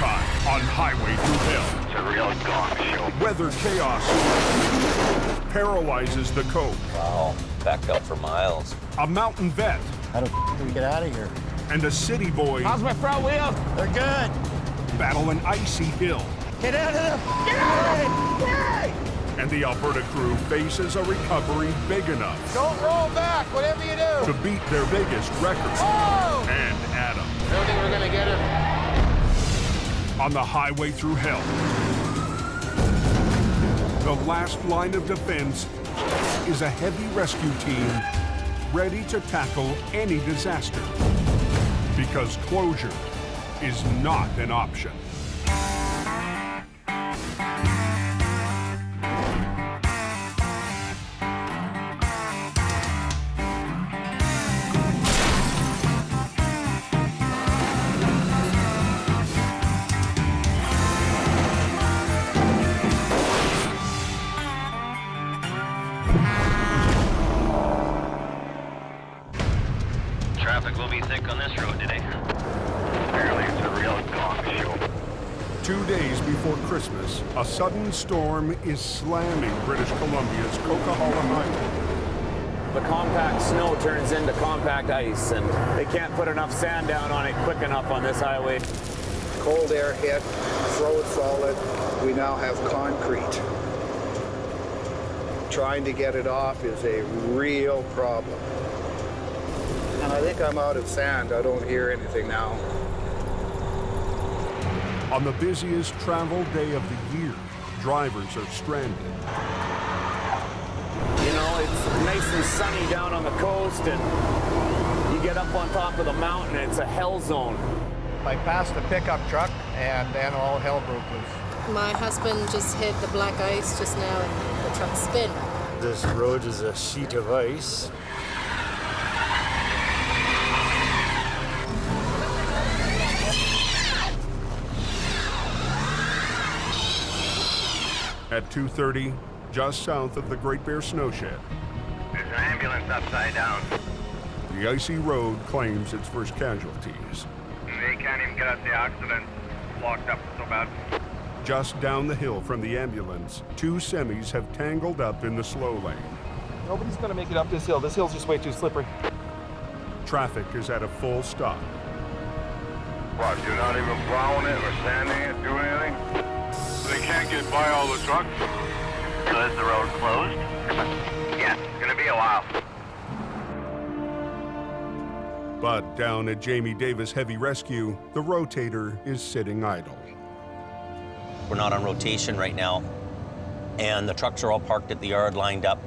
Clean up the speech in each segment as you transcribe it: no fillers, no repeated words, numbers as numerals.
time on Highway Thru Hell. It's a real gong show. Weather chaos paralyzes the coach. Wow, backed up for miles. A mountain vet. How the do we get out of here? And a city boy. How's my front wheel? They're good. Battle an icy hill. Get out of there! Get out of it! And the Alberta crew faces a recovery big enough Don't roll back, whatever you do. to beat their biggest record. Oh! And Adam. I don't think we're gonna get him. On the Highway Thru Hell. The last line of defense is a heavy rescue team ready to tackle any disaster. Because closure is not an option. Traffic will be thick on this road today. Apparently it's a real gong show. 2 days before Christmas, a sudden storm is slamming British Columbia's Coquihalla Highway. The compact snow turns into compact ice, and they can't put enough sand down on it quick enough on this highway. Cold air hit, froze solid. We now have concrete. Trying to get it off is a real problem. And I think I'm out of sand. I don't hear anything now. On the busiest travel day of the year, drivers are stranded. You know, it's nice and sunny down on the coast, and you get up on top of the mountain, and it's a hell zone. I passed a pickup truck, and then all hell broke loose. My husband just hit the black ice just now, and the truck spin. This road is a sheet of ice. At 2:30, just south of the Great Bear Snowshed, There's an ambulance upside down. the icy road claims its first casualties. They can't even get out the accident. Blocked up so bad. Just down the hill from the ambulance, 2 semis have tangled up in the slow lane. Nobody's gonna make it up this hill. This hill's just way too slippery. Traffic is at a full stop. What, you're not even plowing it or sanding it, doing anything? They can't get by all the trucks. So is the road closed? Yeah, it's gonna be a while. But down at Jamie Davis Heavy Rescue, the Rotator is sitting idle. We're not on rotation right now, and the trucks are all parked at the yard lined up.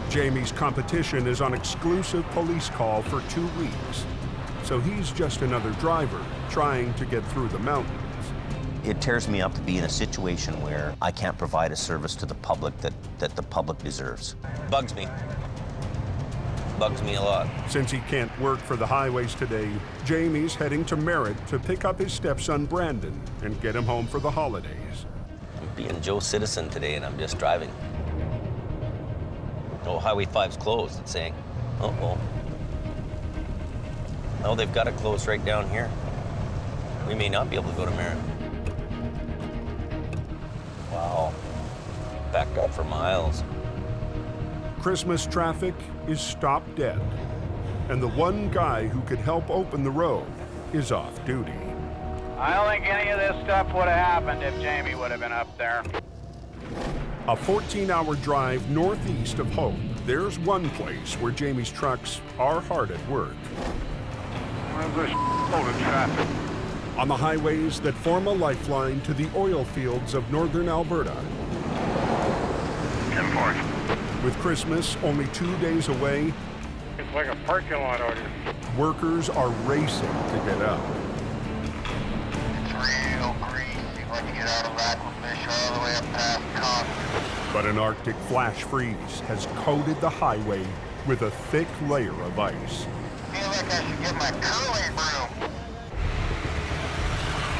Jamie's competition is on exclusive police call for 2 weeks. So he's just another driver trying to get through the mountains. It tears me up to be in a situation where I can't provide a service to the public that the public deserves. Bugs me. Bugs me a lot. Since he can't work for the highways today, Jamie's heading to Merritt to pick up his stepson Brandon and get him home for the holidays. I'm being Joe Citizen today, and I'm just driving. Oh, Highway 5's closed, it's saying. Uh-oh. Oh, they've got it closed right down here. We may not be able to go to Merritt. Wow. Backed up for miles. Christmas traffic is stopped dead, and the one guy who could help open the road is off duty. I don't think any of this stuff would have happened if Jamie would have been up there. A 14-hour drive northeast of Hope, there's one place where Jamie's trucks are hard at work. Where's this load of traffic? On the highways that form a lifeline to the oil fields of northern Alberta. 10-4. With Christmas only 2 days away, It's like a parking lot out here. workers are racing to get out. It's real greasy when you get out of Aquafish all the way up past Concord. But an Arctic flash freeze has coated the highway with a thick layer of ice. Feel like I should get my curling broom.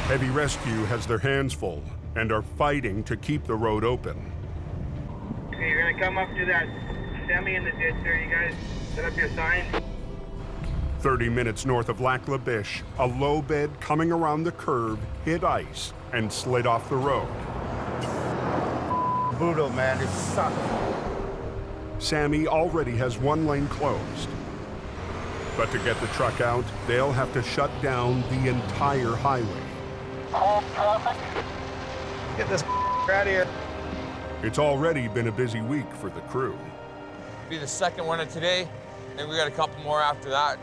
Heavy Rescue has their hands full and are fighting to keep the road open. Okay, you're gonna come up to that semi in the ditch there, you guys. Set up your sign. 30 minutes north of Lac La Biche, a low bed coming around the curve hit ice and slid off the road. Brutal, man. It sucks. Sammy already has one lane closed. But to get the truck out, they'll have to shut down the entire highway. Get this out of here. It's already been a busy week for the crew. Be the second one of today, and we got a couple more after that.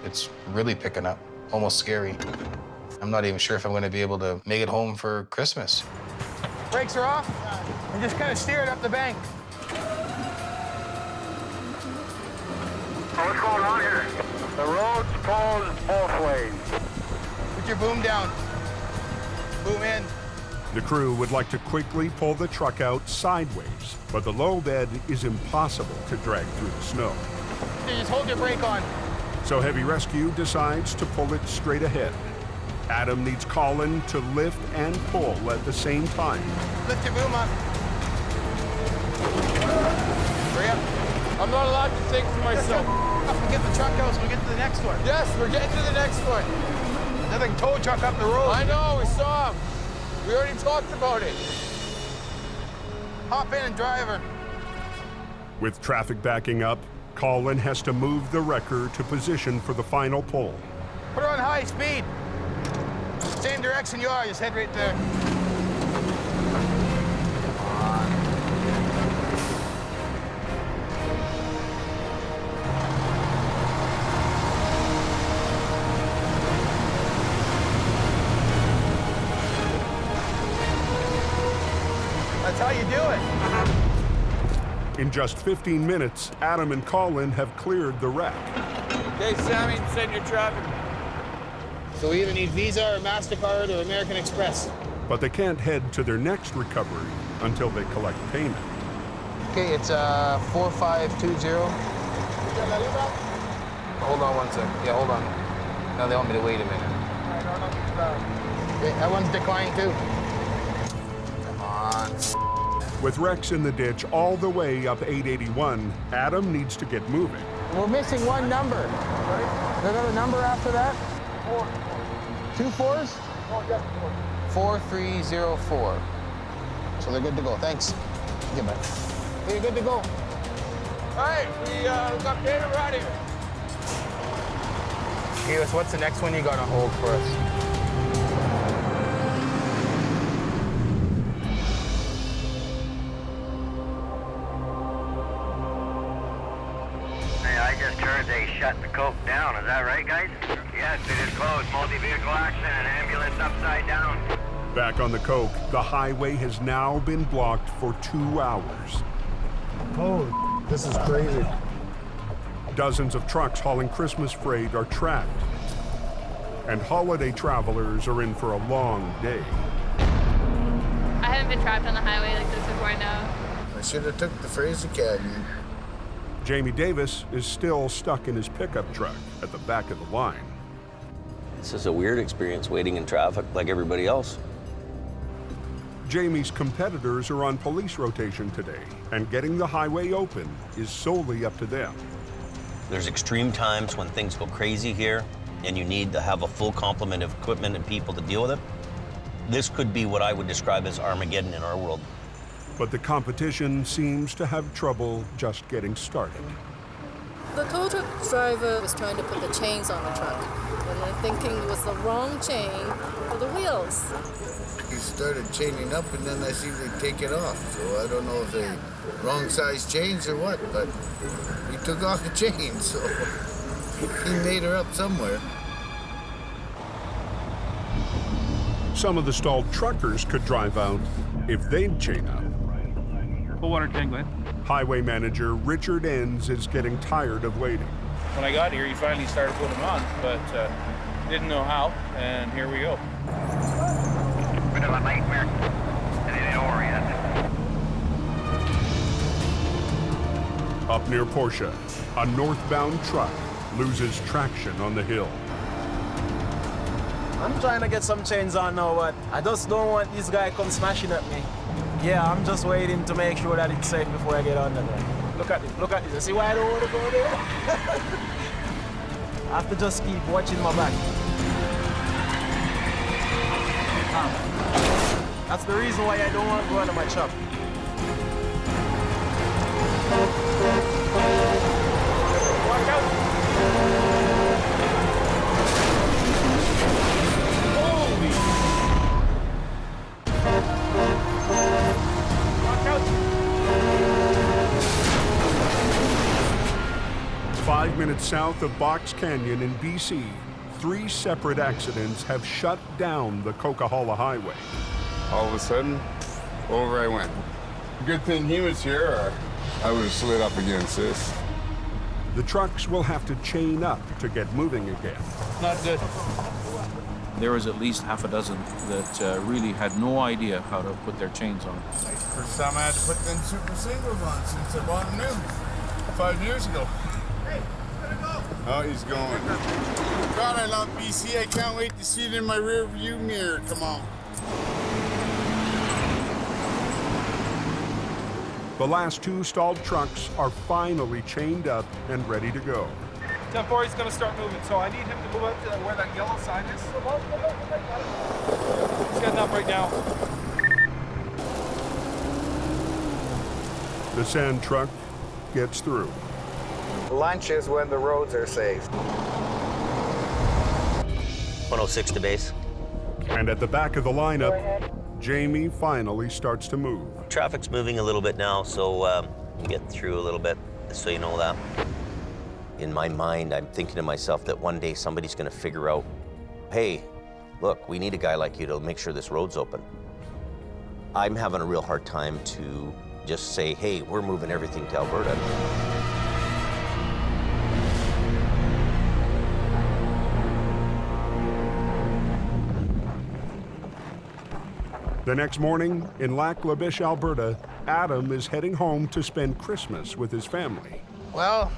It's really picking up, almost scary. I'm not even sure if I'm going to be able to make it home for Christmas. Brakes are off, and just kind of steer it up the bank. What's going on here? The road's closed both ways. Put your boom down. Boom in. The crew would like to quickly pull the truck out sideways, but the low bed is impossible to drag through the snow. Just hold your brake on. So Heavy Rescue decides to pull it straight ahead. Adam needs Colin to lift and pull at the same time. Lift your boom up. Hurry up. I'm not allowed to think for myself. We get the truck out so we get to the next one. Yes, we're getting to the next one. Nothing tow truck up the road. I know, we saw him. We already talked about it. Hop in and drive her. With traffic backing up, Colin has to move the wrecker to position for the final pull. Put her on high speed. Same direction you are, just head right there. That's how you do it. In just 15 minutes, Adam and Colin have cleared the wreck. Okay, Sammy, send your traffic. So we either need Visa or MasterCard or American Express. But they can't head to their next recovery until they collect payment. Okay, it's 4520. Hold on one sec. Yeah, hold on. Now they want me to wait a minute. Okay, that one's declined too. Come on. With wrecks in the ditch all the way up 881, Adam needs to get moving. We're missing one number. Is there another number after that? 4. 2 4s? No, just 4. 4304. So they're good to go. Thanks. Get back. You're good to go. All right, we got payment right here. Okay, so what's the next one you got on hold for us? I just heard they shut the Coke down. Is that right, guys? Yes, it is closed. Multi-vehicle accident, ambulance upside down. Back on the Coke, the highway has now been blocked for 2 hours. Oh, this is crazy. Dozens of trucks hauling Christmas freight are trapped. And holiday travelers are in for a long day. I haven't been trapped on the highway like this before, no. I should have took the Fraser Academy. Jamie Davis is still stuck in his pickup truck at the back of the line. This is a weird experience waiting in traffic like everybody else. Jamie's competitors are on police rotation today, and getting the highway open is solely up to them. There's extreme times when things go crazy here, and you need to have a full complement of equipment and people to deal with it. This could be what I would describe as Armageddon in our world. But the competition seems to have trouble just getting started. The tow truck driver was trying to put the chains on the truck, and I'm thinking it was the wrong chain for the wheels. He started chaining up, and then I see they take it off. So I don't know if they wrong size chains or what, but he took off the chain, so he made her up somewhere. Some of the stalled truckers could drive out if they'd chain up. Full water tank, man. Highway manager Richard Enns is getting tired of waiting. When I got here, he finally started putting them on, but didn't know how, and here we go. Bit of a nightmare. And it ain't over yet. Up near Porsche, a northbound truck loses traction on the hill. I'm trying to get some chains on now, but I just don't want this guy come smashing at me. Yeah, I'm just waiting to make sure that it's safe before I get on there. Look at this, look at this. You see why I don't want to go there? I have to just keep watching my back. That's the reason why I don't want to go into my shop. Watch out! Holy! Watch out! 5 minutes south of Box Canyon in BC, 3 separate accidents have shut down the Coquihalla Highway. All of a sudden, over I went. Good thing he was here, or I would have slid up against this. The trucks will have to chain up to get moving again. Not good. There was at least half a dozen that really had no idea how to put their chains on. First time I had to put them super singles on since I bought them new 5 years ago. Hey, he's gonna go. Oh, he's going. God, I love BC. I can't wait to see it in my rear view mirror. Come on. The last 2 stalled trucks are finally chained up and ready to go. 10-4, he's gonna start moving, so I need him to move up to where that yellow sign is. He's getting up right now. The sand truck gets through. Lunch is when the roads are safe. 106 to base. And at the back of the lineup, Jamie finally starts to move. Traffic's moving a little bit now, so get through a little bit, so you know that. In my mind, I'm thinking to myself that one day somebody's gonna figure out, hey, look, we need a guy like you to make sure this road's open. I'm having a real hard time to just say, hey, we're moving everything to Alberta. The next morning, in Lac La Biche, Alberta, Adam is heading home to spend Christmas with his family. Well,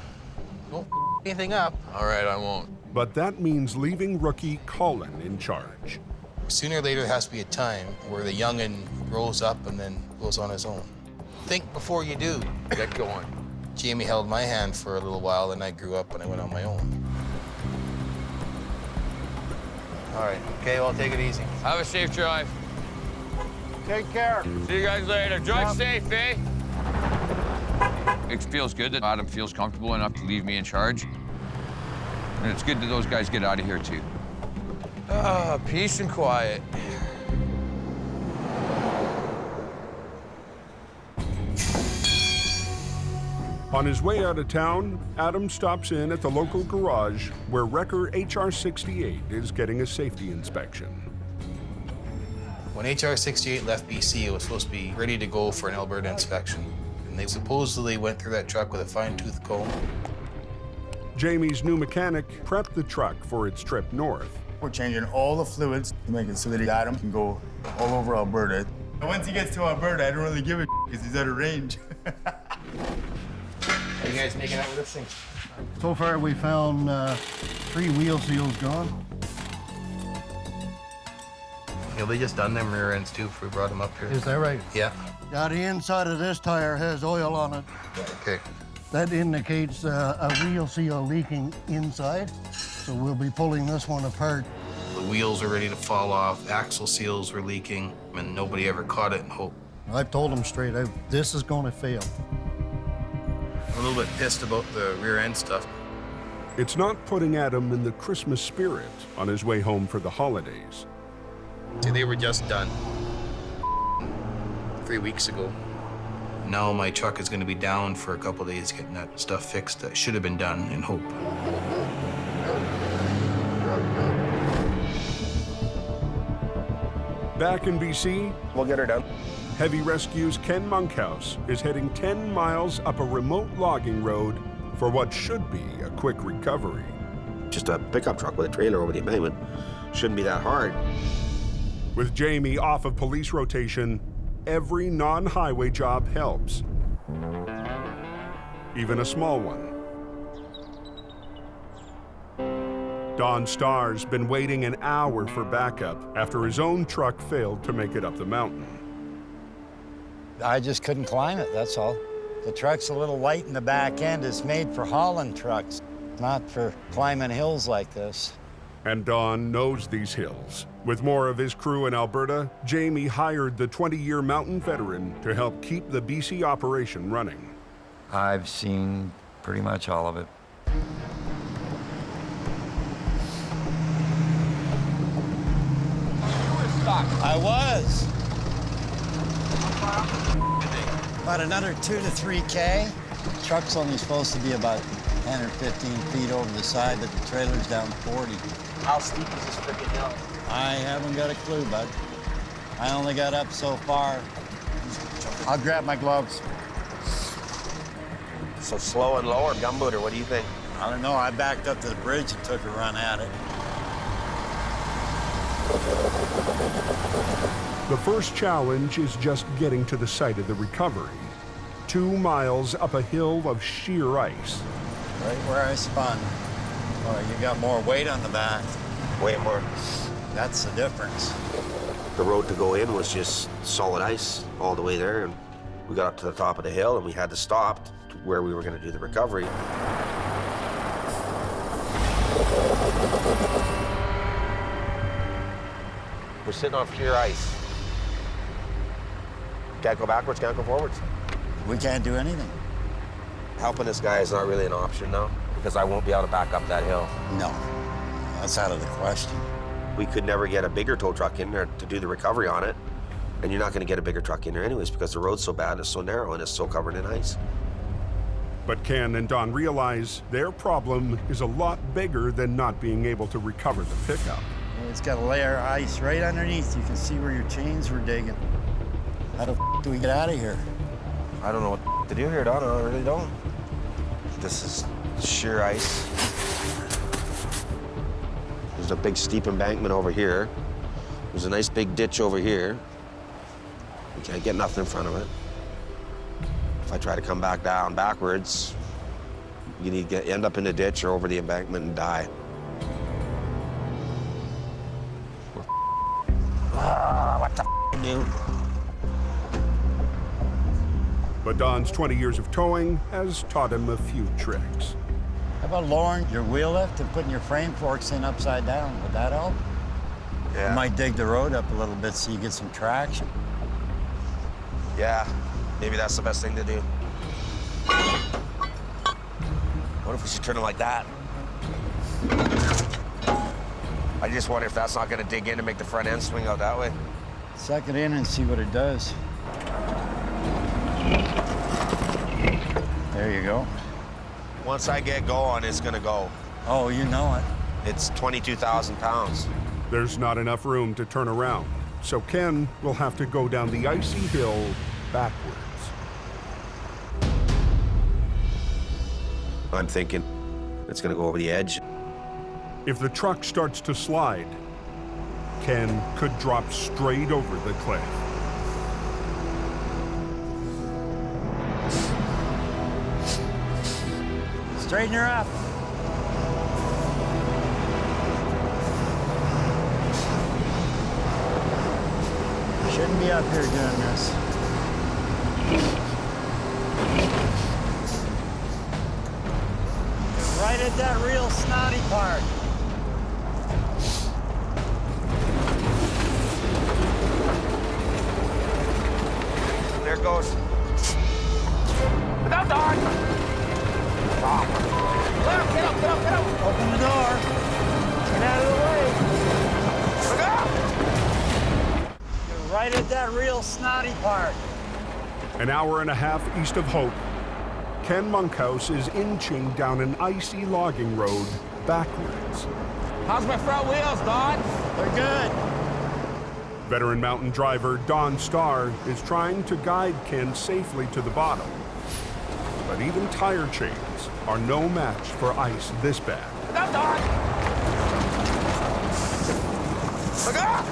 don't anything up. All right, I won't. But that means leaving rookie Colin in charge. Sooner or later, there has to be a time where the young'un grows up and then goes on his own. Think before you do. Get going. Jamie held my hand for a little while, and I grew up and I went on my own. All right, okay, well, take it easy. Have a safe drive. Take care. See you guys later. Drive safe, eh? It feels good that Adam feels comfortable enough to leave me in charge. And it's good that those guys get out of here, too. Peace and quiet. On his way out of town, Adam stops in at the local garage where wrecker HR-68 is getting a safety inspection. When HR-68 left BC, it was supposed to be ready to go for an Alberta inspection. And they supposedly went through that truck with a fine-tooth comb. Jamie's new mechanic prepped the truck for its trip north. We're changing all the fluids to make it so that Adam can go all over Alberta. And once he gets to Alberta, I don't really give a because he's out of range. How you guys making out with this thing? So far, we found 3 wheel seals gone. Yeah, they just done them rear ends too before we brought them up here. Is that right? Yeah. Now, the inside of this tire has oil on it. Okay. That indicates a wheel seal leaking inside. So we'll be pulling this one apart. The wheels are ready to fall off, axle seals were leaking, and nobody ever caught it and hope. I've told them straight out, this is going to fail. I'm a little bit pissed about the rear end stuff. It's not putting Adam in the Christmas spirit on his way home for the holidays. See, they were just done 3 weeks ago. Now my truck is going to be down for a couple of days getting that stuff fixed that should have been done in hope. Back in BC, we'll get her done. Heavy Rescue's Ken Monkhouse is heading 10 miles up a remote logging road for what should be a quick recovery. Just a pickup truck with a trailer over the embankment. Shouldn't be that hard. With Jamie off of police rotation, every non-highway job helps. Even a small one. Don Starr's been waiting an hour for backup after his own truck failed to make it up the mountain. I just couldn't climb it, that's all. The truck's a little light in the back end. It's made for hauling trucks. Not for climbing hills like this. And Don knows these hills. With more of his crew in Alberta, Jamie hired the 20-year mountain veteran to help keep the BC operation running. I've seen pretty much all of it. I was. About another 2 to 3K. The truck's only supposed to be about 10 or 15 feet over the side, but the trailer's down 40. How steep is this freaking hill? I haven't got a clue, bud. I only got up so far. I'll grab my gloves. So slow and low or gumboot, or what do you think? I don't know. I backed up to the bridge and took a run at it. The first challenge is just getting to the site of the recovery. 2 miles up a hill of sheer ice. Right where I spun. Oh, you got more weight on the back. Way more. That's the difference. The road to go in was just solid ice all the way there, and we got up to the top of the hill and we had to stop to where we were going to do the recovery. We're sitting on sheer ice. Can't go backwards, can't go forwards. We can't do anything. Helping this guy is not really an option now, because I won't be able to back up that hill. No, that's out of the question. We could never get a bigger tow truck in there to do the recovery on it, and you're not going to get a bigger truck in there anyways because the road's so bad, it's so narrow, and it's so covered in ice. But Ken and Don realize their problem is a lot bigger than not being able to recover the pickup. It's got a layer of ice right underneath. You can see where your chains were digging. How the f do we get out of here? I don't know what to do here, Don. I really don't. This is sheer ice. There's a big steep embankment over here. There's a nice big ditch over here. We can't get nothing in front of it. If I try to come back down backwards, you need to end up in the ditch or over the embankment and die. What the f do? But Don's 20 years of towing has taught him a few tricks. How about lowering your wheel lift and putting your frame forks in upside down? Would that help? Yeah. You might dig the road up a little bit so you get some traction. Yeah, maybe that's the best thing to do. What if we should turn it like that? I just wonder if that's not gonna dig in and make the front end swing out that way. Suck it in and see what it does. There you go. Once I get going, it's gonna go. Oh, you know it. It's 22,000 pounds. There's not enough room to turn around, so Ken will have to go down the icy hill backwards. I'm thinking it's gonna go over the edge. If the truck starts to slide, Ken could drop straight over the cliff. Straighten her up. Shouldn't be up here doing this. Right at that real snotty part. There it goes. Look out, Don! Get up, get up, get up, get up! Open the door. Get out of the way. Look out! You're right at that real snotty part. An hour and a half east of Hope, Ken Monkhouse is inching down an icy logging road backwards. How's my front wheels, Don? They're good. Veteran mountain driver Don Starr is trying to guide Ken safely to the bottom. But even tire chains are no match for ice this bad. Look out, Don! Look out!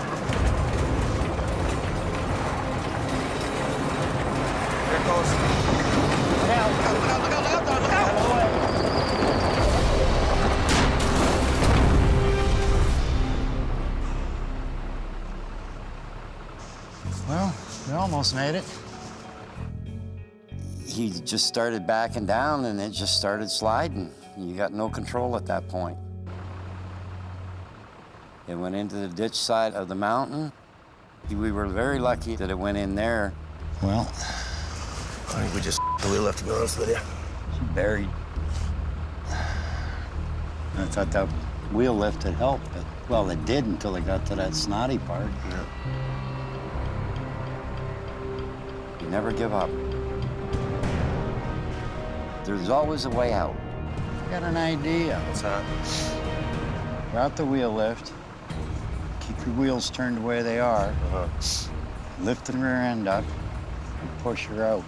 There it goes. Look out, look out, look out, look out, look out, Don, look out! Well, we almost made it. He just started backing down and it just started sliding. You got no control at that point. It went into the ditch side of the mountain. We were very lucky that it went in there. Well, I think we just the wheel left, to be honest with you. She buried. I thought that wheel lift had helped, but, well, it did until it got to that snotty part. Yeah. You never give up. There's always a way out. I got an idea. What's that? Route the wheel lift. Keep your wheels turned the way they are. Lift the rear end up and push her out.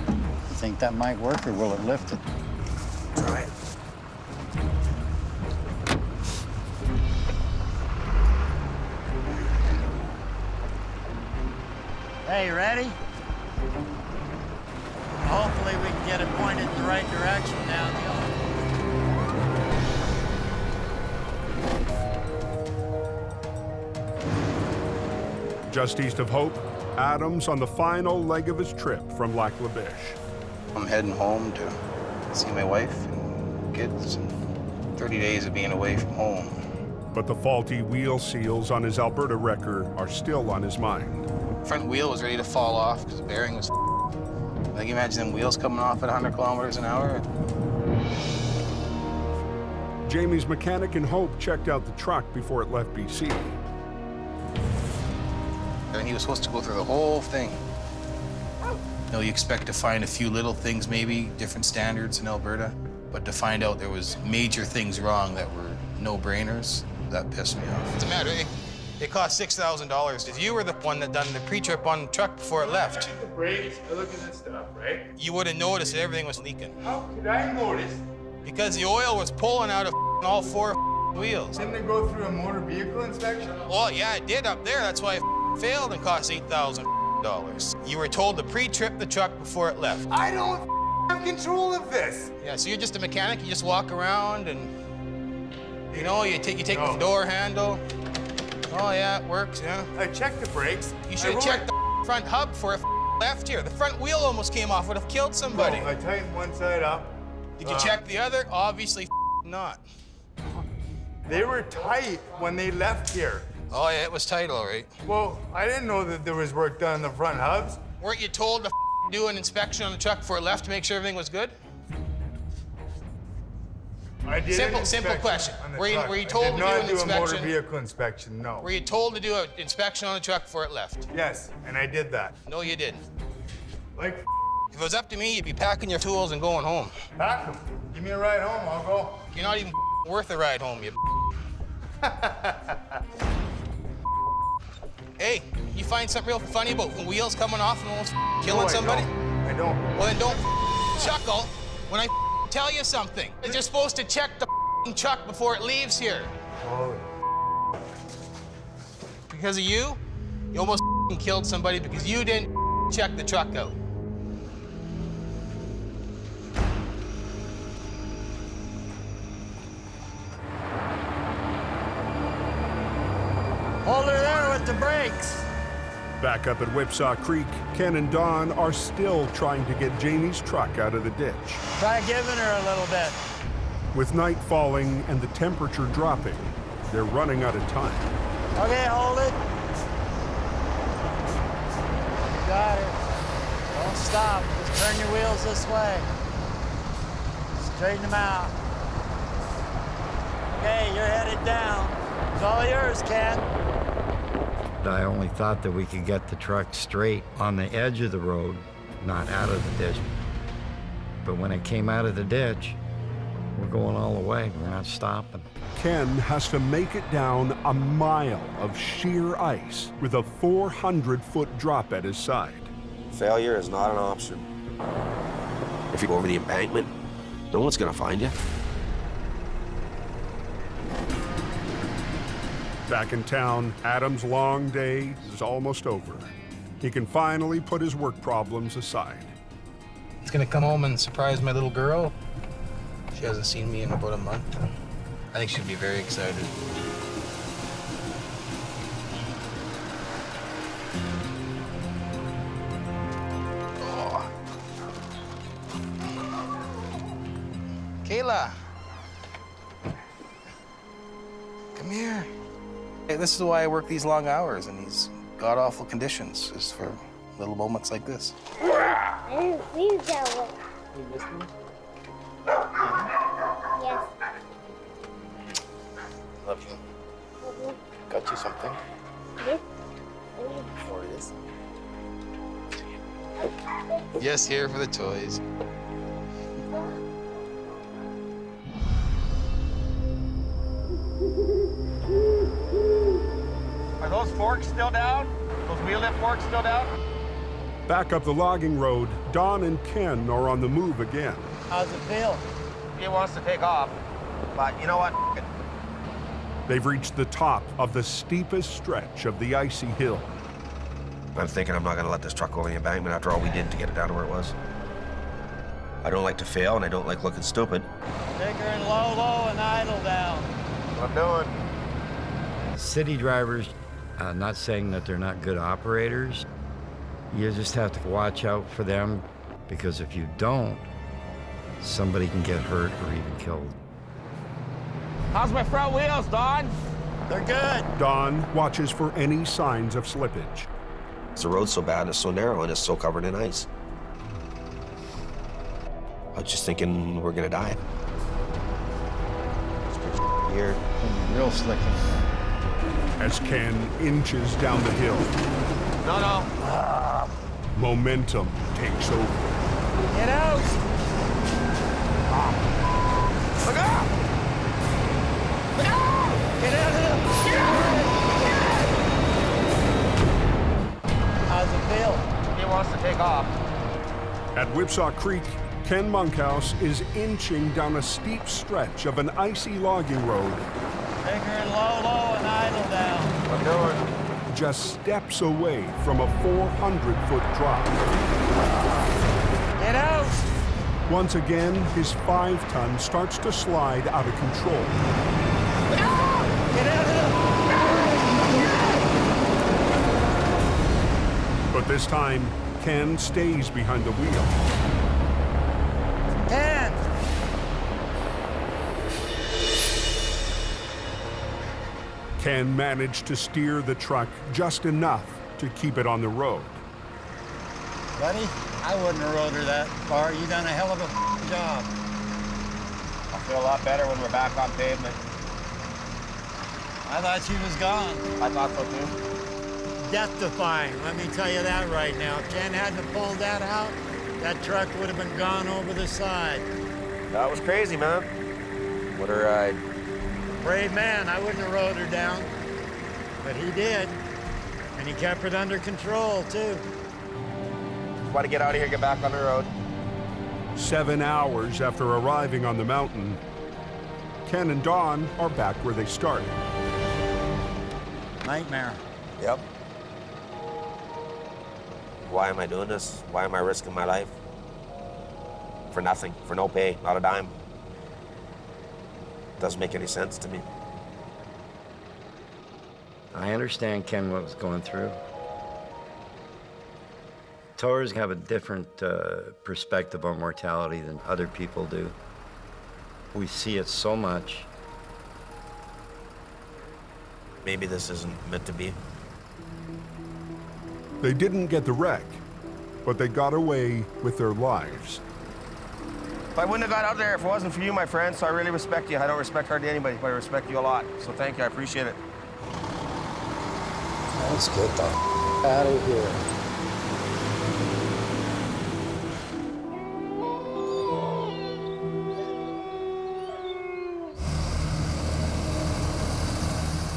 You think that might work, or will it lift it? Try it. Hey, you ready? Hopefully we can get it pointed in the right direction down the hill. Just east of Hope, Adam's on the final leg of his trip from Lac La Biche. I'm heading home to see my wife and kids, and 30 days of being away from home. But the faulty wheel seals on his Alberta wrecker are still on his mind. Front wheel was ready to fall off because the bearing was like, imagine them wheels coming off at 100 kilometers an hour. Jamie's mechanic in Hope checked out the truck before it left BC. And he was supposed to go through the whole thing. You know, you expect to find a few little things, maybe different standards in Alberta, but to find out there was major things wrong that were no-brainers, that pissed me off. What's the matter? It cost $6,000. If you were the one that done the pre-trip on the truck before it left, The brakes, I look at this stuff, right? you would have noticed that everything was leaking. How could I notice? Because the oil was pulling out of all 4 wheels. Didn't it go through a motor vehicle inspection? Well, yeah, it did up there. That's why it failed and cost $8,000. You were told to pre-trip the truck before it left. I don't have control of this. Yeah, so you're just a mechanic. You just walk around and, you know, you take the door handle. Oh, yeah, it works, yeah. I checked the brakes. You should have checked the front hub before it left here. The front wheel almost came off. Would have killed somebody. No, I tightened one side up. Did you check the other? Obviously not. They were tight when they left here. Oh, yeah, it was tight, all right. Well, I didn't know that there was work done on the front hubs. Weren't you told to do an inspection on the truck before it left to make sure everything was good? I did Simple question. Were you told to do an inspection? I did not do a motor inspection? vehicle inspection, no. Were you told to do an inspection on the truck before it left? Yes, and I did that. No, you didn't. Like, if it was up to me, you'd be packing your tools and going home. pack them. Give me a ride home, I'll go. You're not even worth a ride home, you. Hey, you find something real funny about wheels coming off and almost killing somebody? I don't. Well, then don't chuckle when I tell you something. You're supposed to check the truck before it leaves here. Holy. Because of you almost killed somebody because you didn't check the truck out. Hold her there with the brakes. Back up at Whipsaw Creek, Ken and Don are still trying to get Jamie's truck out of the ditch. Try giving her a little bit. With night falling and the temperature dropping, they're running out of time. Okay, hold it. You got it. Don't stop. Just turn your wheels this way. Straighten them out. Okay, you're headed down. It's all yours, Ken. I only thought that we could get the truck straight on the edge of the road, not out of the ditch. But when it came out of the ditch, we're going all the way. We're not stopping. Ken has to make it down a mile of sheer ice with a 400-foot drop at his side. Failure is not an option. If you go over the embankment, no one's gonna find you. Back in town, Adam's long day is almost over. He can finally put his work problems aside. He's gonna come home and surprise my little girl. She hasn't seen me in about a month. I think she'll be very excited. Oh. Kayla, Come here. Hey, this is why I work these long hours in these god-awful conditions, is for little moments like this. I didn't see that one. You missed me? Yes. Love you. Got you something? Yes. Or this? Yes, here for the toys. Are those forks still down? Those wheel lift forks still down? Back up the logging road, Don and Ken are on the move again. How's it feel? He wants to take off, but you know what? They've reached the top of the steepest stretch of the icy hill. I'm thinking I'm not gonna let this truck go over the embankment after all we did to get it down to where it was. I don't like to fail, and I don't like looking stupid. Take her in low, low, and idle down. What I'm doing. City drivers, not saying that they're not good operators. You just have to watch out for them, because if you don't, somebody can get hurt or even killed. How's my front wheels, Don? They're good. Don watches for any signs of slippage. The road's so bad, it's so narrow, and it's so covered in ice. I was just thinking we're gonna die. It's pretty weird. Real slick. As Ken inches down the hill, No. momentum takes over. Get out! Look out! Look out! Get out of there! How's it feel? He wants to take off. At Whipsaw Creek, Ken Monkhouse is inching down a steep stretch of an icy logging road. Take her in low, low, and idle down. I'm doing. Just steps away from a 400-foot drop. Get out! Once again, his 5-ton starts to slide out of control. Get out of there! But this time, Ken stays behind the wheel. Ken! Ken managed to steer the truck just enough to keep it on the road. Buddy, I wouldn't have rode her that far. You done a hell of a job. I feel a lot better when we're back on pavement. I thought she was gone. I thought so too. Death-defying, let me tell you that right now. If Ken hadn't pulled that out, that truck would have been gone over the side. That was crazy, man. What a ride. Brave man, I wouldn't have rode her down. But he did. And he kept it under control, too. Just want to get out of here, get back on the road. 7 hours after arriving on the mountain, Ken and Don are back where they started. Nightmare. Yep. Why am I doing this? Why am I risking my life? For nothing, for no pay, not a dime. Doesn't make any sense to me. I understand, Ken, what was going through. Towers have a different perspective on mortality than other people do. We see it so much. Maybe this isn't meant to be. They didn't get the wreck, but they got away with their lives. I wouldn't have got out there if it wasn't for you, my friend, so I really respect you. I don't respect hardly anybody, but I respect you a lot. So thank you, I appreciate it. Let's get the out of here.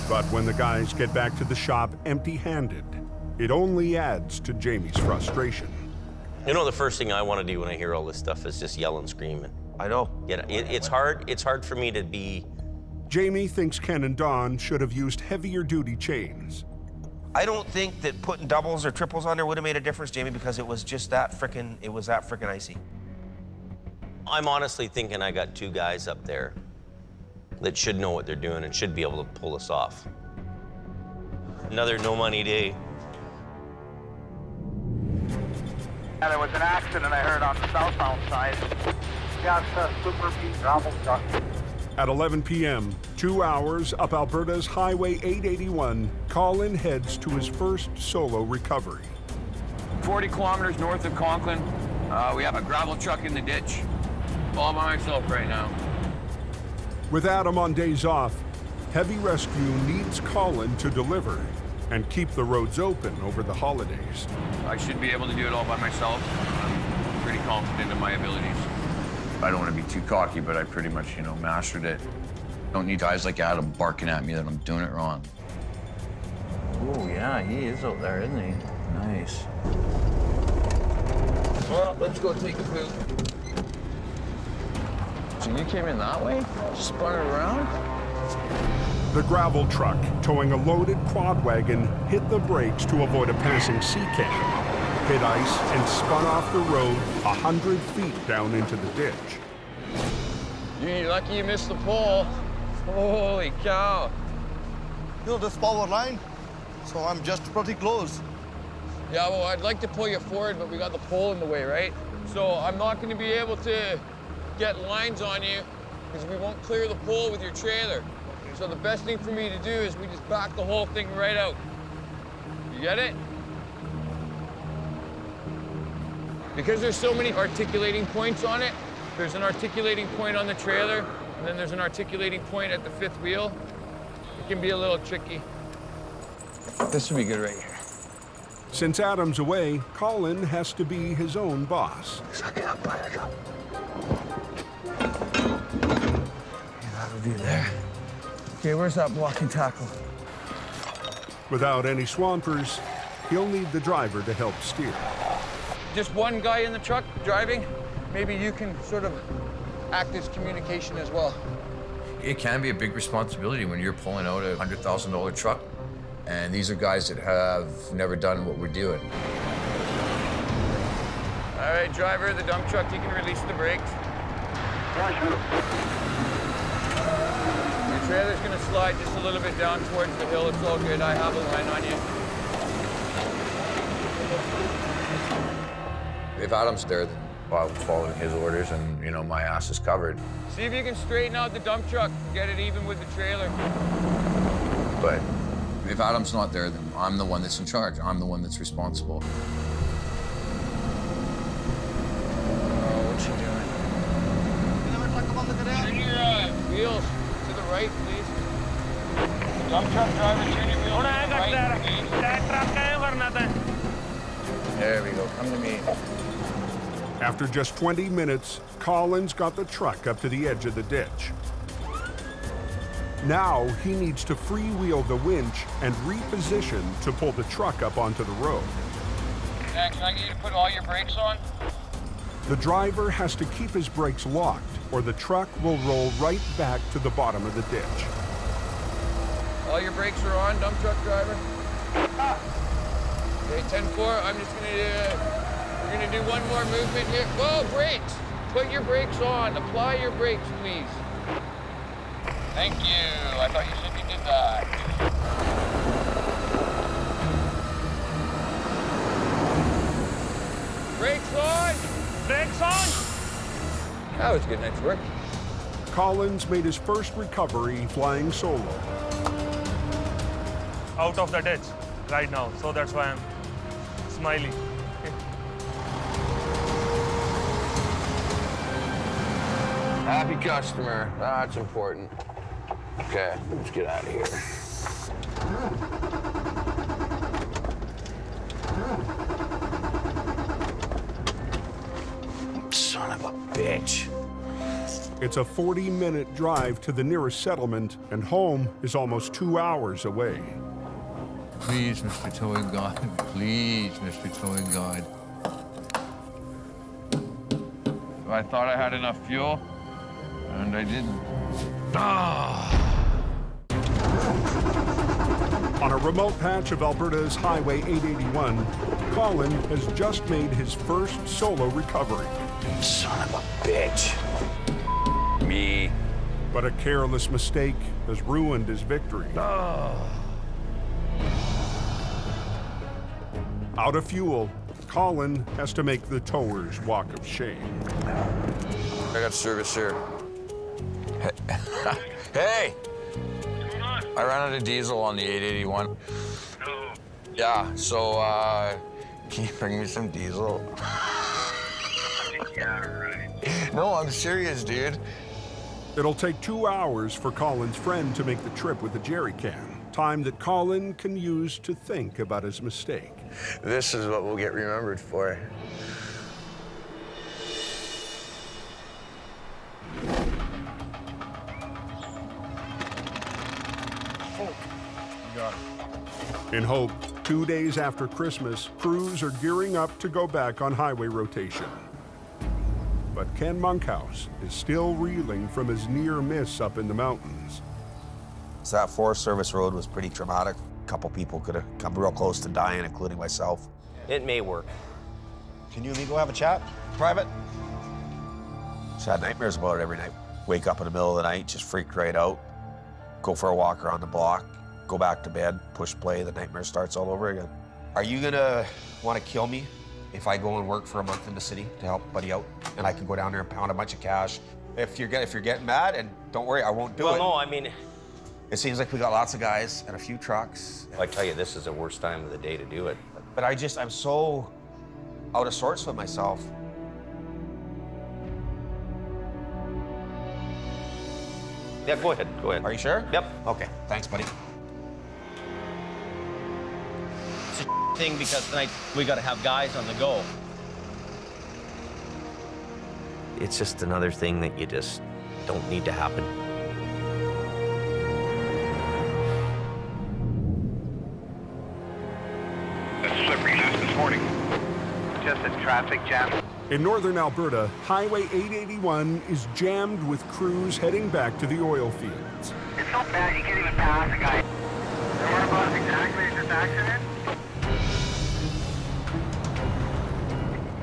But when the guys get back to the shop empty-handed, it only adds to Jamie's frustration. You know, the first thing I want to do when I hear all this stuff is just yell and scream. I know. Yeah, it's hard for me to be... Jamie thinks Ken and Don should have used heavier duty chains. I don't think that putting doubles or triples on there would have made a difference, Jamie, because it was just that frickin' icy. I'm honestly thinking I got 2 guys up there that should know what they're doing and should be able to pull us off. Another no-money day. Yeah, there was an accident I heard on the southbound side. Yeah, it's a super beat gravel truck. At 11 p.m., 2 hours up Alberta's Highway 881, Colin heads to his first solo recovery. 40 kilometers north of Conklin, we have a gravel truck in the ditch. All by myself right now. With Adam on days off, heavy rescue needs Colin to deliver and keep the roads open over the holidays. I should be able to do it all by myself. I'm pretty confident in my abilities. I don't want to be too cocky, but I pretty much, mastered it. Don't need guys like Adam barking at me that I'm doing it wrong. Oh, yeah, he is out there, isn't he? Nice. Well, let's go take a poop. So you came in that way? Spun it around? The gravel truck, towing a loaded quad wagon, hit the brakes to avoid a passing sea can, hit ice, and spun off the road 100 feet down into the ditch. You're lucky you missed the pole. Holy cow. This power line, so I'm just pretty close. Yeah, well, I'd like to pull you forward, but we got the pole in the way, right? So I'm not going to be able to get lines on you because we won't clear the pole with your trailer. So the best thing for me to do is we just back the whole thing right out. You get it? Because there's so many articulating points on it, there's an articulating point on the trailer, and then there's an articulating point at the fifth wheel. It can be a little tricky. This would be good right here. Since Adam's away, Colin has to be his own boss. That'll be there. Okay, where's that blocking tackle? Without any swampers, he'll need the driver to help steer. Just one guy in the truck driving? Maybe you can sort of act as communication as well. It can be a big responsibility when you're pulling out a $100,000 truck, and these are guys that have never done what we're doing. All right, driver of the dump truck, you can release the brakes. Your trailer's gonna slide just a little bit down towards the hill. It's all good. I have a line on you. If Adam's there, then I'm following his orders, and my ass is covered. See if you can straighten out the dump truck, get it even with the trailer. But if Adam's not there, then I'm the one that's in charge. I'm the one that's responsible. Oh, what's she doing? Turn your wheels to the right, please. The dump truck driver, turn your wheels to the right, please. There we go, come to me. After just 20 minutes, Colin's got the truck up to the edge of the ditch. Now he needs to freewheel the winch and reposition to pull the truck up onto the road. Can I get you to put all your brakes on? The driver has to keep his brakes locked, or the truck will roll right back to the bottom of the ditch. All your brakes are on, dump truck driver? Okay, 10-4, I'm just we're gonna do one more movement here. Whoa, brakes! Put your brakes on, apply your brakes, please. Thank you, I thought you said you did that. Brakes on! Brakes on! That was a good night's work. Colin's made his first recovery flying solo. Out of the ditch right now, so that's why I'm smiling. Happy customer, that's important. Okay, let's get out of here. Son of a bitch. It's a 40-minute drive to the nearest settlement, and home is almost 2 hours away. Please, Mr. Towing God, please, Mr. Towing God. I thought I had enough fuel, and I didn't. On a remote patch of Alberta's Highway 881, Colin has just made his first solo recovery. Son of a bitch. Me. But a careless mistake has ruined his victory. Out of fuel, Colin has to make the tower's walk of shame. I got service here. Hey! I ran out of diesel on the 881. No. Yeah, so can you bring me some diesel? Yeah, right. No, I'm serious, dude. It'll take 2 hours for Colin's friend to make the trip with the jerry can. Time that Colin can use to think about his mistake. This is what we'll get remembered for. In Hope, 2 days after Christmas, crews are gearing up to go back on highway rotation. But Ken Monkhouse is still reeling from his near miss up in the mountains. So that Forest Service road was pretty traumatic. A couple people could have come real close to dying, including myself. It may work. Can you and me go have a chat? Private? Just had nightmares about it every night. Wake up in the middle of the night, just freak right out. Go for a walk around the block, go back to bed, push play, the nightmare starts all over again. Are you gonna wanna kill me if I go and work for a month in the city to help buddy out? And I can go down there and pound a bunch of cash. If you're getting mad, and don't worry, I won't do it. Well, no, I mean... It seems like we got lots of guys and a few trucks. I tell you, this is the worst time of the day to do it. But I'm so out of sorts with myself. Yeah, go ahead, go ahead. Are you sure? Yep. Okay, thanks, buddy. It's a thing because tonight we gotta have guys on the go. It's just another thing that you just don't need to happen. Slippery this morning. Just a traffic jam. In northern Alberta, Highway 881 is jammed with crews heading back to the oil fields. It's so bad you can't even pass a guy. Whereabouts exactly is this accident?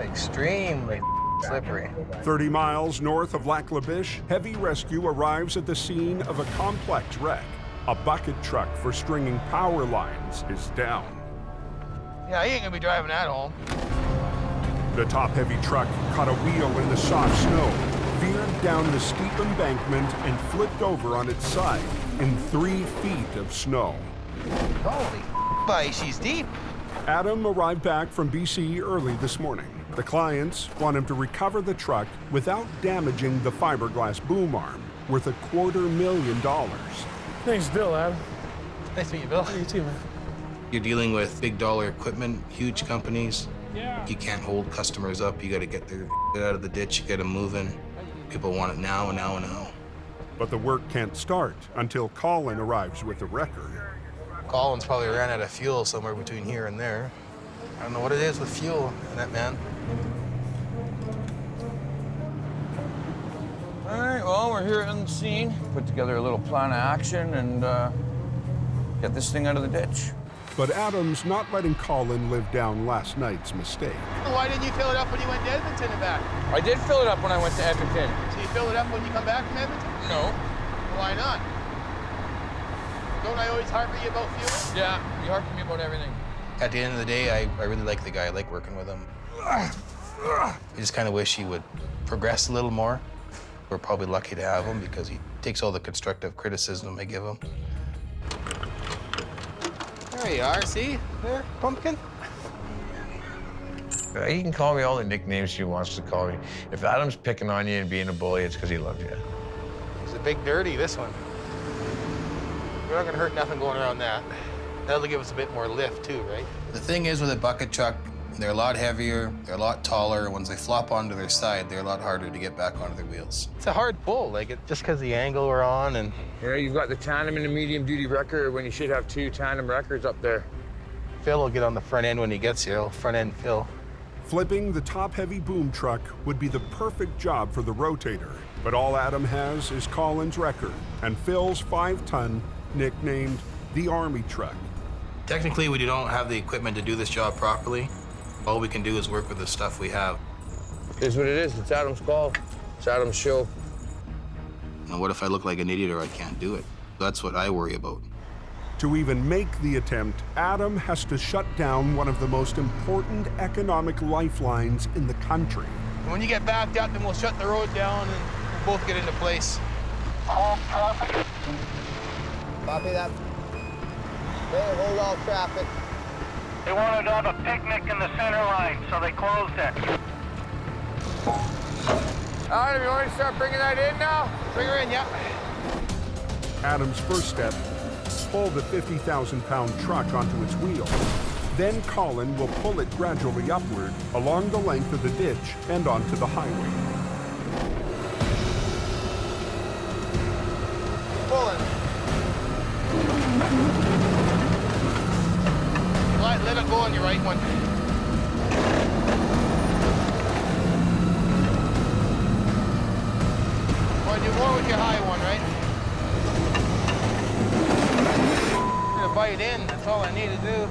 Extremely slippery. 30 miles north of Lac La Biche, heavy rescue arrives at the scene of a complex wreck. A bucket truck for stringing power lines is down. Yeah, he ain't gonna be driving that home. The top-heavy truck caught a wheel in the soft snow, veered down the steep embankment, and flipped over on its side in 3 feet of snow. Holy boy, she's deep. Adam arrived back from BC early this morning. The clients want him to recover the truck without damaging the fiberglass boom arm, worth $250,000. Thanks, Bill, Adam. Nice to meet you, Bill. You too, man. You're dealing with big dollar equipment, huge companies. You can't hold customers up. You got to get their out of the ditch. You got to move in. People want it now and now and now. But the work can't start until Colin arrives with the wrecker. Colin's probably ran out of fuel somewhere between here and there. I don't know what it is with fuel in that man. All right, well, we're here on the scene. Put together a little plan of action and get this thing out of the ditch. But Adam's not letting Colin live down last night's mistake. Why didn't you fill it up when you went to Edmonton and back? I did fill it up when I went to Edmonton. So you filled it up when you come back from Edmonton? No. Why not? Don't I always harp at you about fuel? Yeah, you harp at me about everything. At the end of the day, I really like the guy. I like working with him. I just kind of wish he would progress a little more. We're probably lucky to have him because he takes all the constructive criticism I give him. There you are, see? There, pumpkin. He can call me all the nicknames he wants to call me. If Adam's picking on you and being a bully, it's because he loves you. He's a big dirty, this one. We're not gonna hurt nothing going around that. That'll give us a bit more lift too, right? The thing is with a bucket truck, they're a lot heavier, they're a lot taller. Once they flop onto their side, they're a lot harder to get back onto their wheels. It's a hard pull, just because the angle we're on and... Yeah, you've got the tandem and the medium-duty wrecker when you should have 2 tandem wreckers up there. Phil will get on the front end when he gets here. Front end Phil. Flipping the top-heavy boom truck would be the perfect job for the Rotator, but all Adam has is Colin's wrecker and Phil's 5-ton, nicknamed the Army truck. Technically, we don't have the equipment to do this job properly. All we can do is work with the stuff we have. It is what it is. It's Adam's call. It's Adam's show. And what if I look like an idiot or I can't do it? That's what I worry about. To even make the attempt, Adam has to shut down one of the most important economic lifelines in the country. When you get backed up, then we'll shut the road down and we'll both get into place. Copy that. Okay, hold all traffic. They wanted to have a picnic in the center line, so they closed it. Adam, you want me to start bringing that in now? Bring her in, yep. Adam's first step, pull the 50,000-pound truck onto its wheel. Then Colin will pull it gradually upward along the length of the ditch and onto the highway. Pulling. Let it go on your right one. Well, you're more with your high one, right? I'm gonna bite in, that's all I need to do.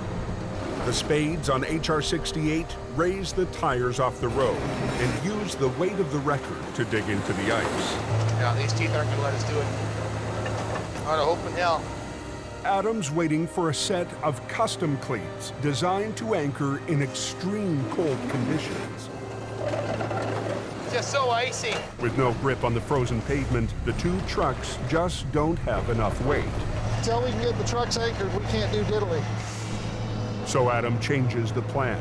The spades on HR-68 raise the tires off the road and use the weight of the wrecker to dig into the ice. Yeah, these teeth aren't gonna let us do it. On a hope in hell. Adam's waiting for a set of custom cleats designed to anchor in extreme cold conditions. It's just so icy. With no grip on the frozen pavement, the two trucks just don't have enough weight. Until we can get the trucks anchored, we can't do diddly. So Adam changes the plan.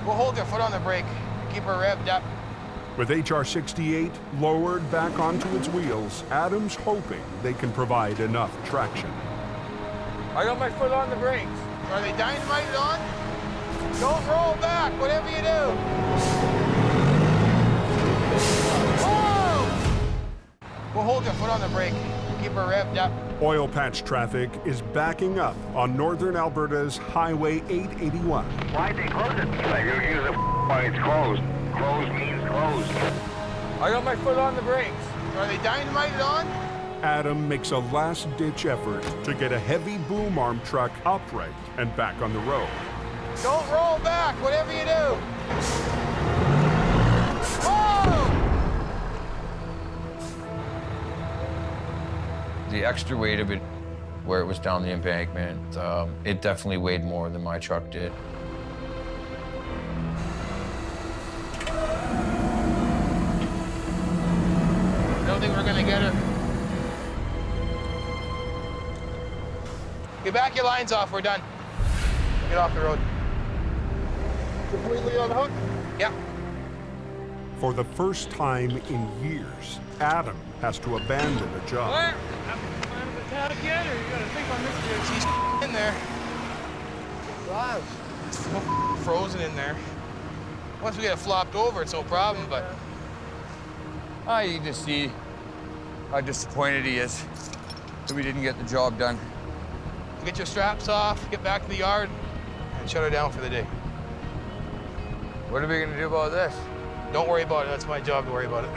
We'll hold your foot on the brake. Keep her revved up. With HR-68 lowered back onto its wheels, Adam's hoping they can provide enough traction. I got my foot on the brakes. Are they dynamited on? Don't roll back, whatever you do. Whoa! We'll hold your foot on the brake. Keep her revved up. Oil patch traffic is backing up on northern Alberta's Highway 881. Why'd they close it? You use it when it's closed. Closed means closed. I got my foot on the brakes. Are they dynamited on? Adam makes a last-ditch effort to get a heavy boom arm truck upright and back on the road. Don't roll back, whatever you do. Whoa! The extra weight of it, where it was down the embankment, it definitely weighed more than my truck did. I don't think we're gonna get her. You back your lines off, we're done. Get off the road. Completely on the hook? Yeah. For the first time in years, Adam has to abandon a job. What? Out again, or you gotta think on this? She's in there. Wow. It's frozen in there. Once we get it flopped over, it's no problem, but... You can just see how disappointed he is that we didn't get the job done. Get your straps off, get back to the yard, and shut her down for the day. What are we gonna do about this? Don't worry about it, that's my job to worry about it.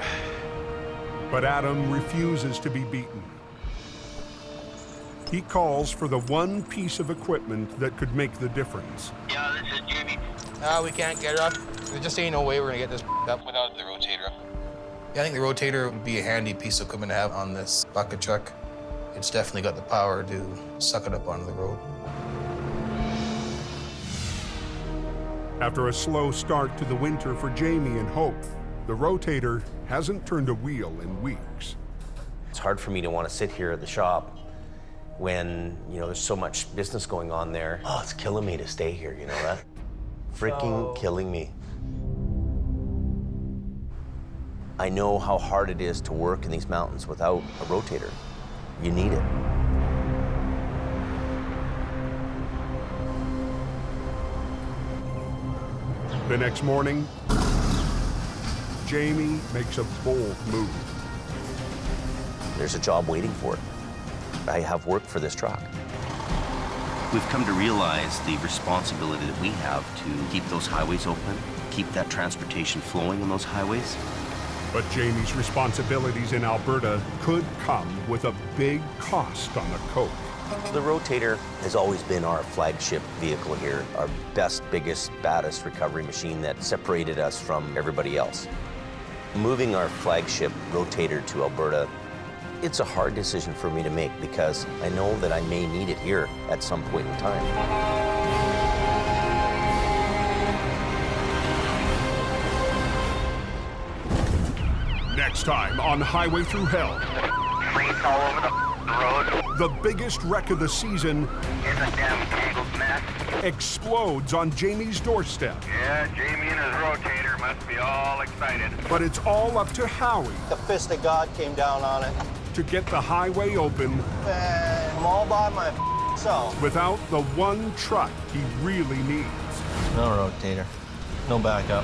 But Adam refuses to be beaten. He calls for the one piece of equipment that could make the difference. Yeah, this is Jimmy. We can't get her up. There just ain't no way we're gonna get this up without the rotator. Yeah, I think the rotator would be a handy piece of equipment to have on this bucket truck. It's definitely got the power to suck it up onto the road. After a slow start to the winter for Jamie and Hope, the Rotator hasn't turned a wheel in weeks. It's hard for me to want to sit here at the shop when, there's so much business going on there. Oh, it's killing me to stay here, you know that? Freaking killing me. I know how hard it is to work in these mountains without a rotator. You need it. The next morning, Jamie makes a bold move. There's a job waiting for it. I have worked for this truck. We've come to realize the responsibility that we have to keep those highways open, keep that transportation flowing on those highways. But Jamie's responsibilities in Alberta could come with a big cost on the coke. The Rotator has always been our flagship vehicle here, our best, biggest, baddest recovery machine that separated us from everybody else. Moving our flagship Rotator to Alberta, it's a hard decision for me to make because I know that I may need it here at some point in time. Next time on Highway Thru Hell. cleats all over the road. The biggest wreck of the season In a damn tangled mess. explodes on Jamie's doorstep. Yeah, Jamie and his rotator must be all excited. But it's all up to Howie The fist of God came down on it. to get the highway open And I'm all by myself. without the one truck he really needs. No rotator. No backup.